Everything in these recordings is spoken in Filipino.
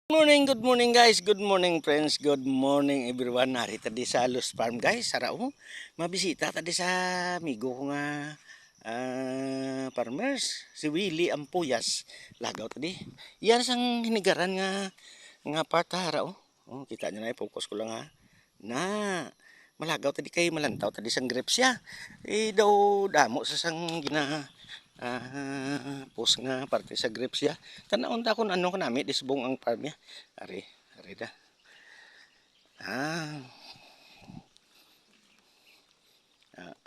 Good morning guys, good morning friends, good morning everyone. Hari tadi sa Luz Farm guys, sarao. Mabisita tadi sa amigo ko nga farmers, si Willie Ampuyas. Lagaw tadi. Yan sang hinigaran nga part harao. Oh, kita niyo na, focus ko lang ha. Na malagaw tadi kay malantaw tadi sang grapes ya. Daw damo sa sang post nga parte sa grapes ya. Tanaon ta kung ano kanami disbong ang farm ya. Ari da. Ah,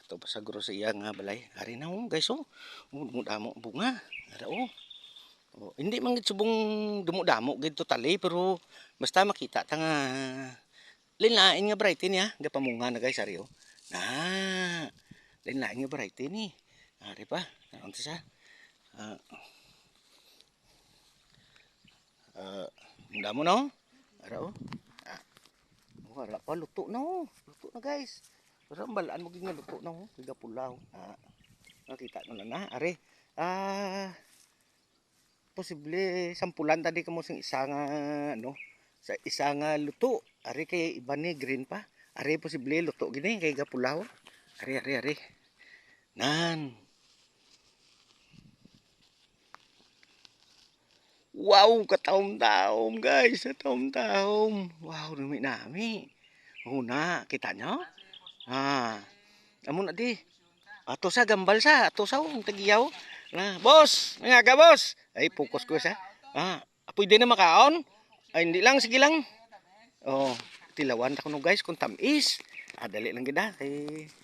ato pa sa grosya nga balay. Ari na guys oh. Dumudamo bunga. Ara hindi man gid subong dumudamo gid totally pero basta makita ta nga linlain nga variety niya, gapamunga na guys ari oh. Linlain nga variety ni. Ari pa. Ano sa? Damo no? Ara oh. Wala pa luto na oh. Luto na guys. Pero balaan mo gid nga luto na oh. Tiga pulaw. Nakita mo na ari. Posible sampulan tadi kamo sing isa nga ano, sa isa nga luto. Ari kay iba ni green pa. Ari posible luto gini kay gapulaw. Ari. Nan. Wow, kataom-taom guys, kataom-taom. Wow, nami. Una, kita nyo? Amo na di. Ato sa gambal sa, ato sa tagiyaw. Boss, nga ka boss. Ay, focus ko sa. Pwede na makaon? Ay, hindi lang, sige lang. Oh, tilawan ta kuno guys kung tamis. Dali lang gid